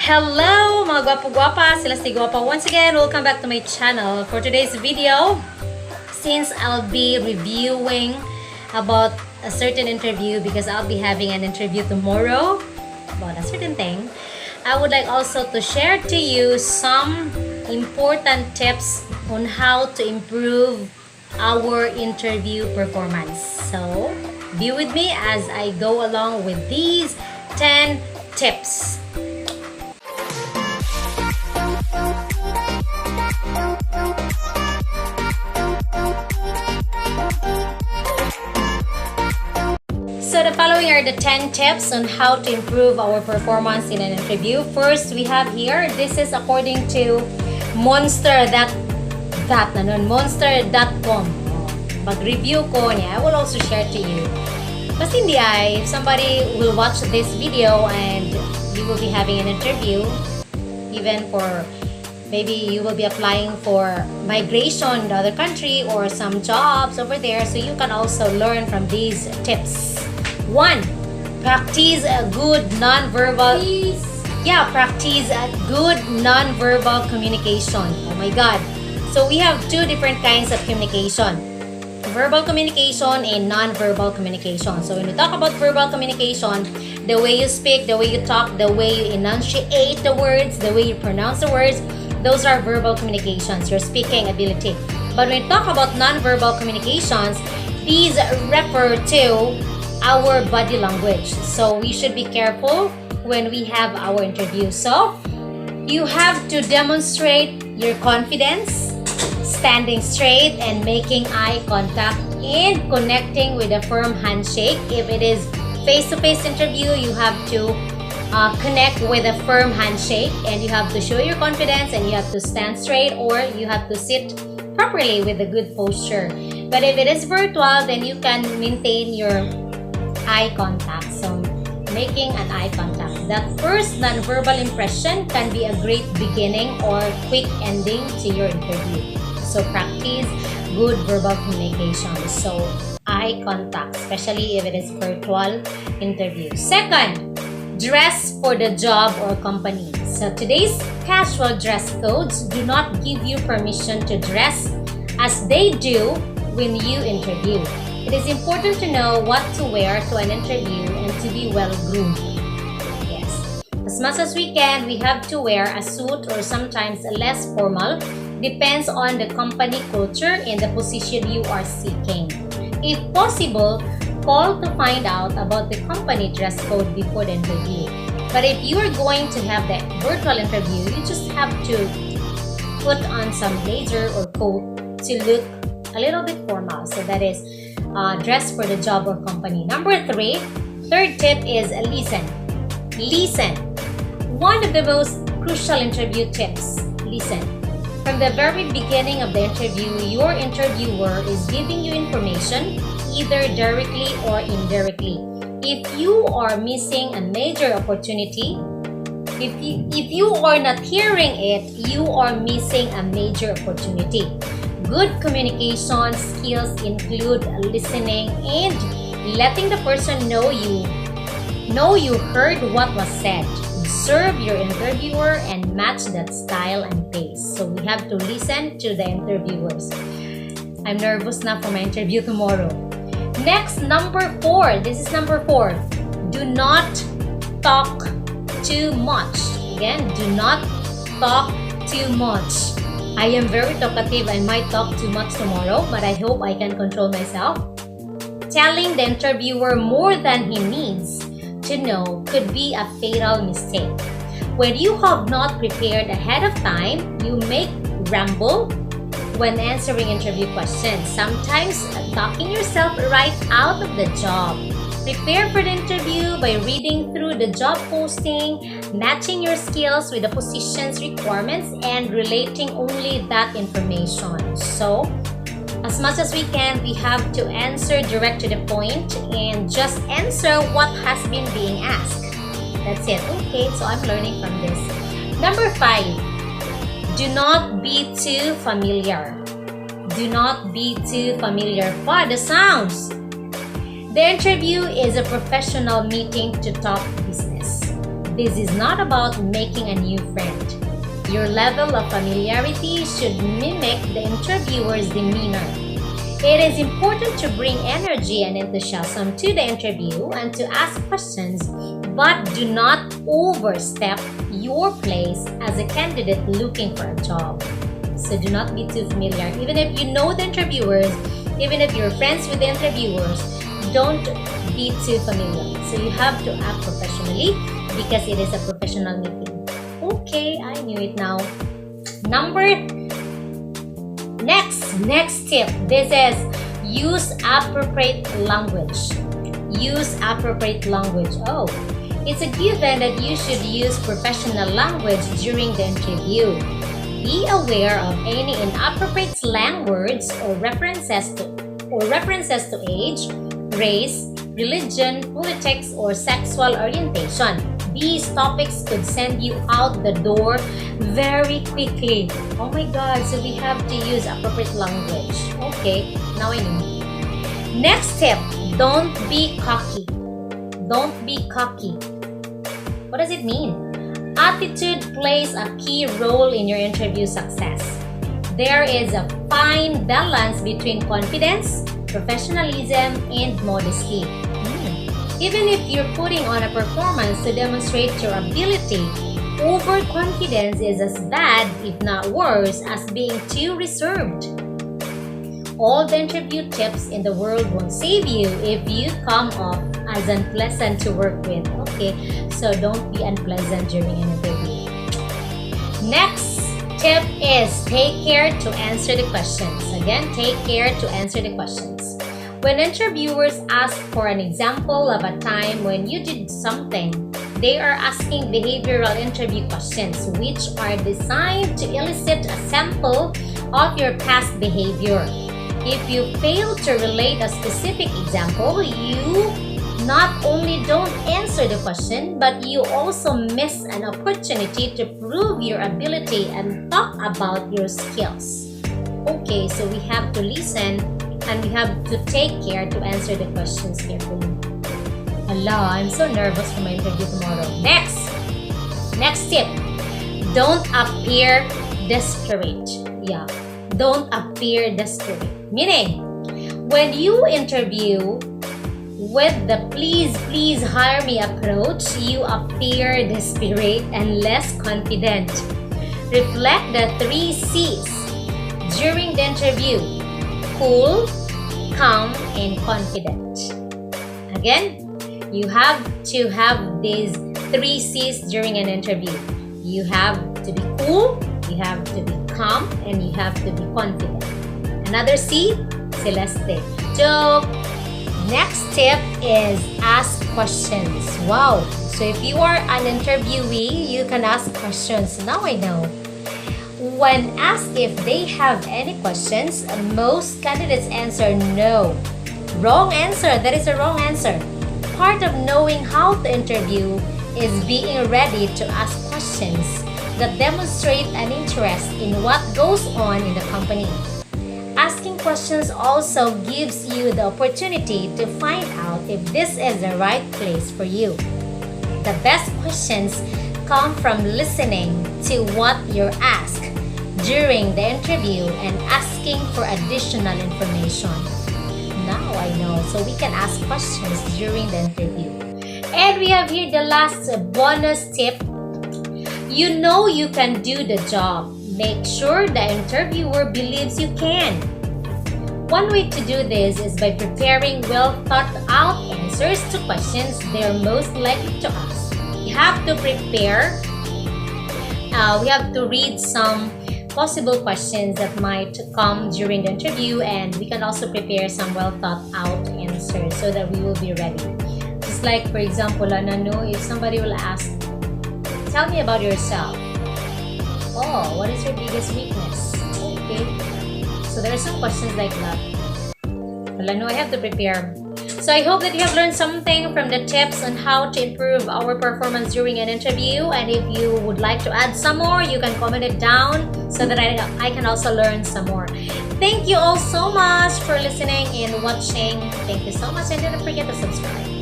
Hello mga Gwapa, Celeste Gwapa. Once again, welcome back to my channel. For today's video, since I'll be reviewing about a certain interview because I'll be having an interview tomorrow about a certain thing, I would like also to share to you some important tips on how to improve our interview performance. So, be with me as I go along with these 10 tips. So the following are the 10 tips on how to improve our performance in an interview. First, we have here, this is according to monster.com. Mag-review ko niya, I will also share to you. But hindi if somebody will watch this video and you will be having an interview, even for maybe you will be applying for migration to other country or some jobs over there, so you can also learn from these tips. 1. Practice a good non-verbal communication. Oh my God. So we have two different kinds of communication. Verbal communication and non-verbal communication. So when we talk about verbal communication, the way you speak, the way you talk, the way you enunciate the words, the way you pronounce the words, those are verbal communications, your speaking ability. But when we talk about non-verbal communications, these refer to our body language. So we should be careful when we have our interview. So you have to demonstrate your confidence, standing straight and making eye contact and connecting with a firm handshake. If it is face-to-face interview, you have to connect with a firm handshake, and you have to show your confidence, and you have to stand straight, or you have to sit properly with a good posture. But if it is virtual, then you can maintain your eye contact. So making an eye contact, that first non-verbal impression can be a great beginning or quick ending to your interview. So practice good verbal communication. So eye contact, especially if it is virtual interview. Second, dress for the job or company. So today's casual dress codes do not give you permission to dress as they do when you interview. It is important to know what to wear to an interview and to be well-groomed. Yes. As much as we can, we have to wear a suit or sometimes less formal. Depends on the company culture and the position you are seeking. If possible, call to find out about the company dress code before the interview. But if you are going to have the virtual interview, you just have to put on some blazer or coat to look a little bit formal. So that is dress for the job or company. Number 3, third tip is listen. Listen. One of the most crucial interview tips, listen. From the very beginning of the interview, your interviewer is giving you information either directly or indirectly. If you are missing a major opportunity, if you are not hearing it, you are missing a major opportunity. Good communication skills include listening and letting the person know you heard what was said. Observe your interviewer and match that style and pace. So we have to listen to the interviewers. I'm nervous now for my interview tomorrow. Next, number 4. This is number 4. Do not talk too much. Again, do not talk too much. I am very talkative. I might talk too much tomorrow, but I hope I can control myself. Telling the interviewer more than he needs to know could be a fatal mistake. When you have not prepared ahead of time, you may ramble when answering interview questions, sometimes talking yourself right out of the job. Prepare for the interview by reading through the job posting, matching your skills with the position's requirements, and relating only that information. So, as much as we can, we have to answer direct to the point and just answer what has been being asked. That's it. Okay, so I'm learning from this. Number 5, do not be too familiar. Do not be too familiar. The sounds. The interview is a professional meeting to talk business. This is not about making a new friend. Your level of familiarity should mimic the interviewer's demeanor. It is important to bring energy and enthusiasm to the interview and to ask questions, but do not overstep your place as a candidate looking for a job. So do not be too familiar. Even if you know the interviewers, even if you're friends with the interviewers, don't be too familiar. So you have to act professionally because it is a professional meeting. Okay, I knew it now. Next tip. This is use appropriate language. Use appropriate language. Oh, it's a given that you should use professional language during the interview. Be aware of any inappropriate slang words or references to age, race, religion, politics, or sexual orientation. These topics could send you out the door very quickly. Oh my God, so we have to use appropriate language. Okay, now I know. Next tip, don't be cocky. Don't be cocky. What does it mean? Attitude plays a key role in your interview success. There is a fine balance between confidence, professionalism, and modesty. Even if you're putting on a performance to demonstrate your ability, overconfidence is as bad, if not worse, as being too reserved. All the interview tips in the world won't save you if you come off as unpleasant to work with. Okay, so don't be unpleasant during an interview. Next tip is take care to answer the questions. Again, take care to answer the questions. When interviewers ask for an example of a time when you did something, they are asking behavioral interview questions which are designed to elicit a sample of your past behavior. If you fail to relate a specific example, you not only don't answer the question, but you also miss an opportunity to prove your ability and talk about your skills. Okay, so we have to listen and we have to take care to answer the questions carefully. Allah, I'm so nervous for my interview tomorrow. Next tip. Don't appear desperate. Yeah, don't appear desperate. Meaning, when you interview with the please hire me approach, you appear desperate and less confident. Reflect the 3 C's during the interview: cool, calm, and confident. Again, you have to have these 3 C's during an interview. You have to be cool, you have to be calm, and you have to be confident. Another C, Celeste. So, next tip is ask questions. Wow! So if you are an interviewee, you can ask questions. Now I know. When asked if they have any questions, most candidates answer no. Wrong answer. That is a wrong answer. Part of knowing how to interview is being ready to ask questions that demonstrate an interest in what goes on in the company. Asking questions also gives you the opportunity to find out if this is the right place for you. The best questions come from listening to what you're asked during the interview and asking for additional information. Now I know, so we can ask questions during the interview. And we have here the last bonus tip. You know you can do the job. Make sure the interviewer believes you can. One way to do this is by preparing well thought out answers to questions they are most likely to ask. You have to prepare. We have to read some possible questions that might come during the interview, and we can also prepare some well thought out answers so that we will be ready. Just like, for example, if somebody will ask, tell me about yourself. Oh, what is your biggest weakness? Okay. So there are some questions like that. I have to prepare. So I hope that you have learned something from the tips on how to improve our performance during an interview. And if you would like to add some more, you can comment it down so that I can also learn some more. Thank you all so much for listening and watching. Thank you so much, and don't forget to subscribe.